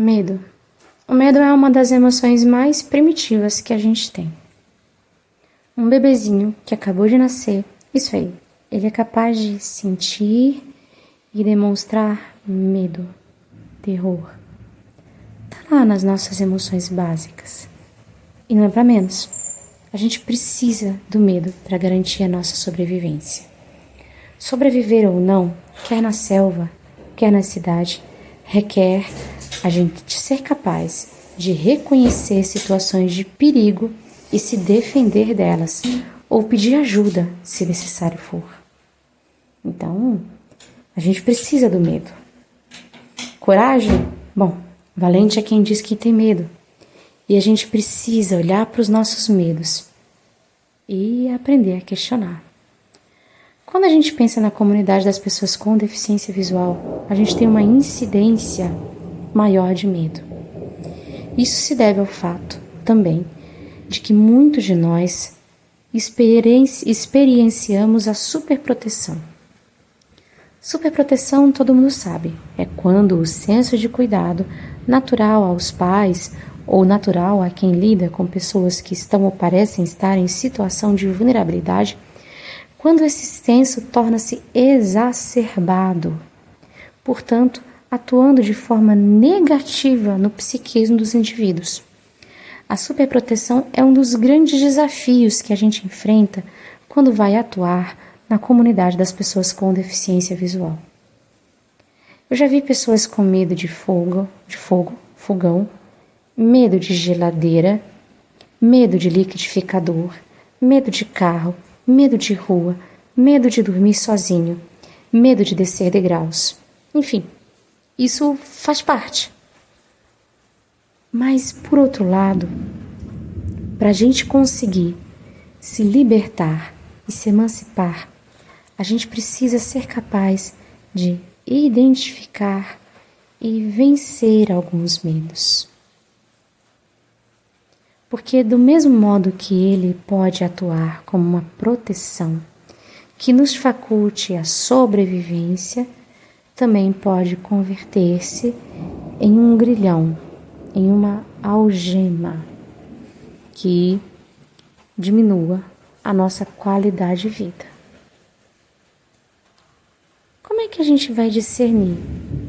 Medo. O medo é uma das emoções mais primitivas que a gente tem. Um bebezinho que acabou de nascer, isso aí, ele é capaz de sentir e demonstrar medo, terror. Tá lá nas nossas emoções básicas. E não é para menos. A gente precisa do medo para garantir a nossa sobrevivência. Sobreviver ou não, quer na selva, quer na cidade, requer a gente ser capaz de reconhecer situações de perigo e se defender delas, ou pedir ajuda se necessário for. Então, a gente precisa do medo. Coragem? Bom, valente é quem diz que tem medo. E a gente precisa olhar para os nossos medos e aprender a questionar. Quando a gente pensa na comunidade das pessoas com deficiência visual, a gente tem uma incidência maior de medo. Isso se deve ao fato, também, de que muitos de nós experienciamos a superproteção. Superproteção, todo mundo sabe, é quando o senso de cuidado natural aos pais ou natural a quem lida com pessoas que estão ou parecem estar em situação de vulnerabilidade, quando esse senso torna-se exacerbado, portanto, atuando de forma negativa no psiquismo dos indivíduos. A superproteção é um dos grandes desafios que a gente enfrenta quando vai atuar na comunidade das pessoas com deficiência visual. Eu já vi pessoas com medo de fogo, fogão, medo de geladeira, medo de liquidificador, medo de carro, medo de rua, medo de dormir sozinho, medo de descer degraus. Enfim, isso faz parte. Mas, por outro lado, para a gente conseguir se libertar e se emancipar, a gente precisa ser capaz de identificar e vencer alguns medos. Porque do mesmo modo que ele pode atuar como uma proteção que nos faculte a sobrevivência, também pode converter-se em um grilhão, em uma algema que diminua a nossa qualidade de vida. Como é que a gente vai discernir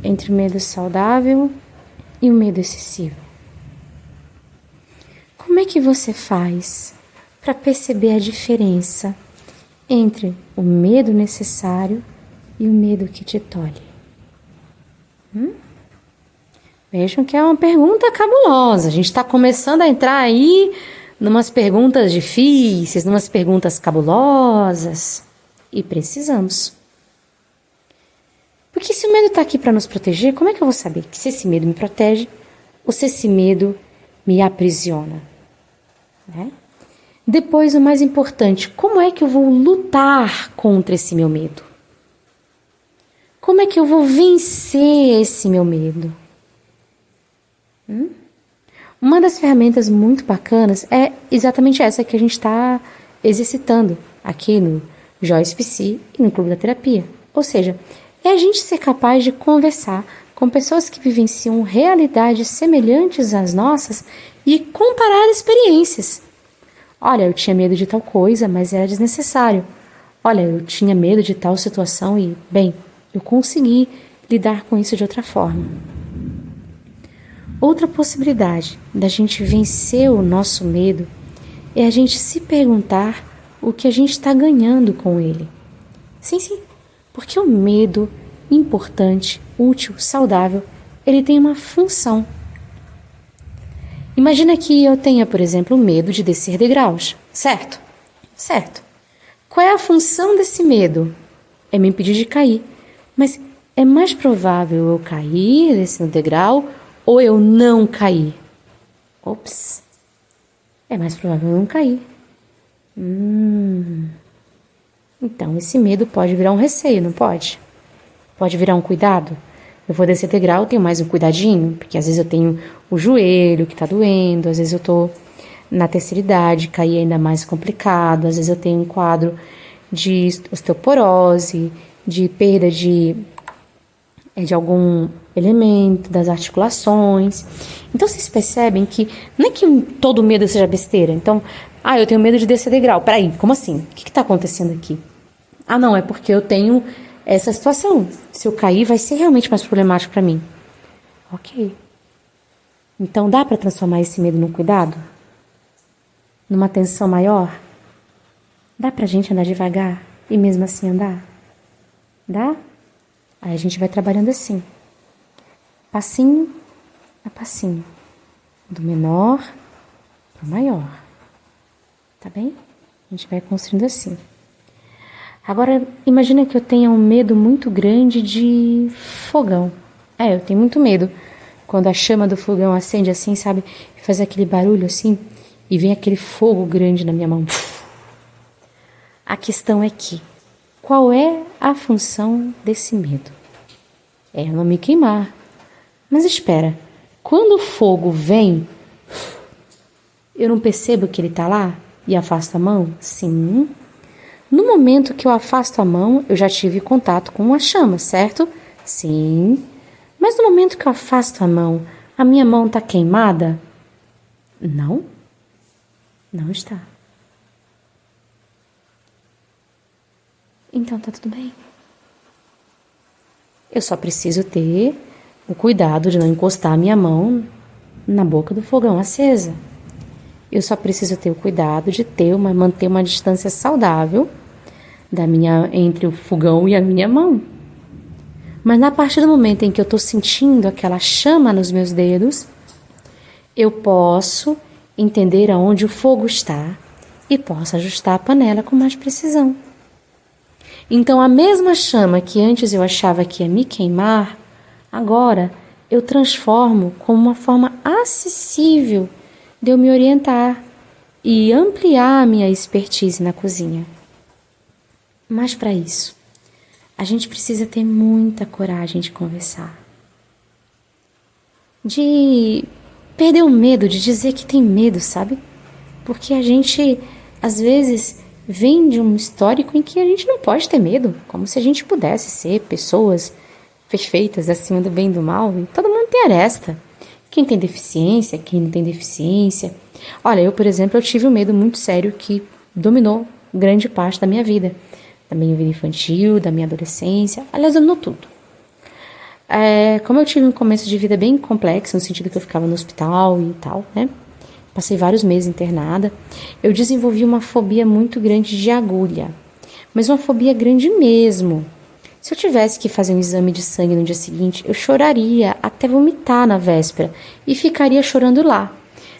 entre o medo saudável e o medo excessivo? Como é que você faz para perceber a diferença entre o medo necessário e o medo que te tolhe? Vejam que é uma pergunta cabulosa. A gente está começando a entrar aí numas perguntas difíceis, numas perguntas cabulosas. E precisamos. Porque se o medo está aqui para nos proteger, como é que eu vou saber que se esse medo me protege ou se esse medo me aprisiona? Depois, o mais importante, como é que eu vou lutar contra esse meu medo? Como é que eu vou vencer esse meu medo? Uma das ferramentas muito bacanas é exatamente essa que a gente está exercitando aqui no Joyce PC e no Clube da Terapia. Ou seja, é a gente ser capaz de conversar com pessoas que vivenciam realidades semelhantes às nossas e comparar experiências. Olha, eu tinha medo de tal coisa, mas era desnecessário. Olha, eu tinha medo de tal situação e, bem, eu consegui lidar com isso de outra forma. Outra possibilidade da gente vencer o nosso medo é a gente se perguntar o que a gente está ganhando com ele. Sim, porque o medo importante, útil, saudável, ele tem uma função. Imagina que eu tenha, por exemplo, medo de descer degraus, certo? Certo. Qual é a função desse medo? É me impedir de cair. Mas é mais provável eu cair descendo degrau ou eu não cair? Ops. É mais provável eu não cair. Então, esse medo pode virar um receio, não pode? Pode virar um cuidado? Eu vou descer degrau, eu tenho mais um cuidadinho, porque às vezes eu tenho o joelho que tá doendo, às vezes eu tô na terceira idade, cair ainda mais complicado, às vezes eu tenho um quadro de osteoporose, de perda de é de algum elemento, das articulações. Então vocês percebem que não é que todo medo seja besteira. Então, eu tenho medo de descer degrau. Peraí, como assim? O que está acontecendo aqui? Não, é porque eu tenho essa situação. Se eu cair, vai ser realmente mais problemático para mim. Ok. Então dá para transformar esse medo num cuidado? Numa atenção maior? Dá pra gente andar devagar e mesmo assim andar? Dá? Aí a gente vai trabalhando assim, passinho a passinho, do menor pro maior, tá bem? A gente vai construindo assim. Agora, imagina que eu tenha um medo muito grande de fogão. Eu tenho muito medo. Quando a chama do fogão acende assim, sabe? Faz aquele barulho assim, e vem aquele fogo grande na minha mão. A questão é que, qual é a função desse medo? É eu não me queimar. Mas espera, quando o fogo vem, eu não percebo que ele está lá e afasto a mão? Sim. No momento que eu afasto a mão, eu já tive contato com a chama, certo? Sim. Mas no momento que eu afasto a minha mão está queimada? Não. Não está. Então tá tudo bem. Eu só preciso ter o cuidado de não encostar a minha mão na boca do fogão acesa. Eu só preciso ter o cuidado de manter uma distância saudável entre o fogão e a minha mão. Mas a partir do momento em que eu estou sentindo aquela chama nos meus dedos, eu posso entender aonde o fogo está e posso ajustar a panela com mais precisão. Então, a mesma chama que antes eu achava que ia me queimar, agora eu transformo como uma forma acessível de eu me orientar e ampliar a minha expertise na cozinha. Mas para isso, a gente precisa ter muita coragem de conversar. De perder o medo, de dizer que tem medo, sabe? Porque a gente, às vezes, vem de um histórico em que a gente não pode ter medo, como se a gente pudesse ser pessoas perfeitas acima do bem e do mal, e todo mundo tem aresta. Quem tem deficiência, quem não tem deficiência. Olha, eu, por exemplo, eu tive um medo muito sério que dominou grande parte da minha vida. Da minha vida infantil, da minha adolescência, aliás, dominou tudo. Como eu tive um começo de vida bem complexo, no sentido que eu ficava no hospital e tal, né? Passei vários meses internada. Eu desenvolvi uma fobia muito grande de agulha, mas uma fobia grande mesmo. Se eu tivesse que fazer um exame de sangue no dia seguinte, eu choraria até vomitar na véspera e ficaria chorando lá.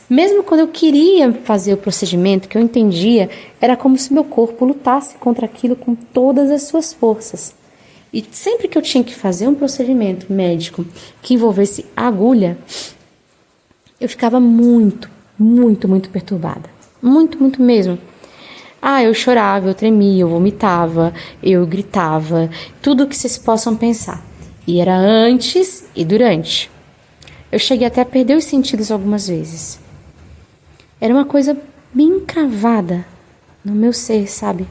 Mesmo quando eu queria fazer o procedimento, que eu entendia, era como se meu corpo lutasse contra aquilo com todas as suas forças. E sempre que eu tinha que fazer um procedimento médico que envolvesse agulha, eu ficava muito perturbada. Muito mesmo. Eu chorava, eu tremia, eu vomitava, eu gritava, tudo o que vocês possam pensar. E era antes e durante. Eu cheguei até a perder os sentidos algumas vezes. Era uma coisa bem cravada no meu ser, sabe?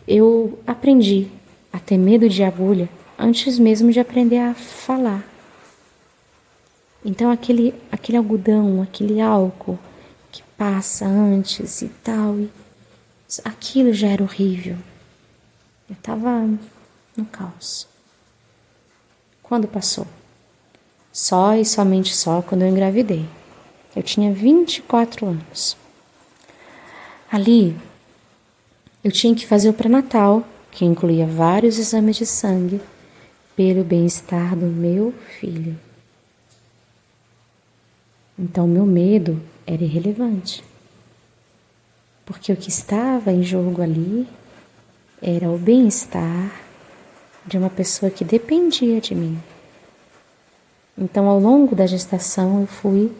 Eu aprendi a ter medo de agulha antes mesmo de aprender a falar. Então aquele algodão, aquele álcool que passa antes e tal, aquilo já era horrível. Eu estava no caos. Quando passou? Só e somente só quando eu engravidei. Eu tinha 24 anos. Ali, eu tinha que fazer o pré-natal, que incluía vários exames de sangue, pelo bem-estar do meu filho. Então, meu medo era irrelevante. Porque o que estava em jogo ali era o bem-estar de uma pessoa que dependia de mim. Então, ao longo da gestação, eu fui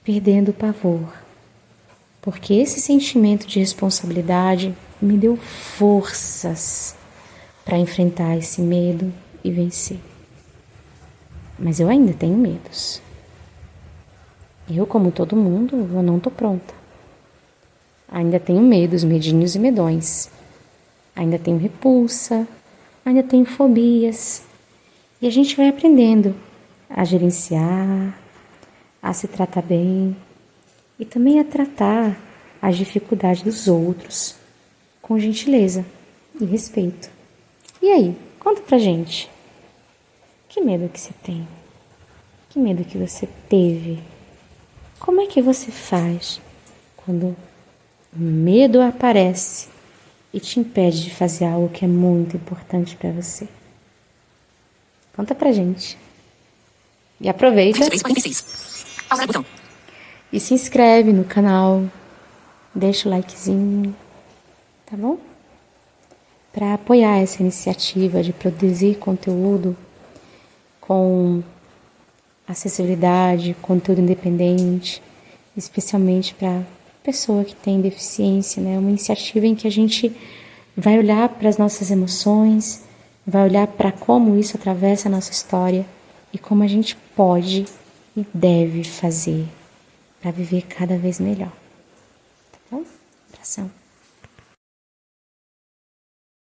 perdendo o pavor, porque esse sentimento de responsabilidade me deu forças para enfrentar esse medo e vencer. Mas eu ainda tenho medos. Eu, como todo mundo, eu não estou pronta. Ainda tenho medos, medinhos e medões. Ainda tenho repulsa, ainda tenho fobias. E a gente vai aprendendo a gerenciar, a se tratar bem e também a tratar as dificuldades dos outros com gentileza e respeito. E aí, conta pra gente. Que medo que você tem? Que medo que você teve? Como é que você faz quando o medo aparece e te impede de fazer algo que é muito importante pra você? Conta pra gente. E aproveita 23:46. Pausar botão. e se inscreve no canal. Deixa o likezinho, tá bom? Para apoiar essa iniciativa de produzir conteúdo com acessibilidade, conteúdo independente, especialmente para pessoa que tem deficiência, né? Uma iniciativa em que a gente vai olhar para as nossas emoções, vai olhar para como isso atravessa a nossa história e como a gente pode e deve fazer para viver cada vez melhor. Tá bom? Abração.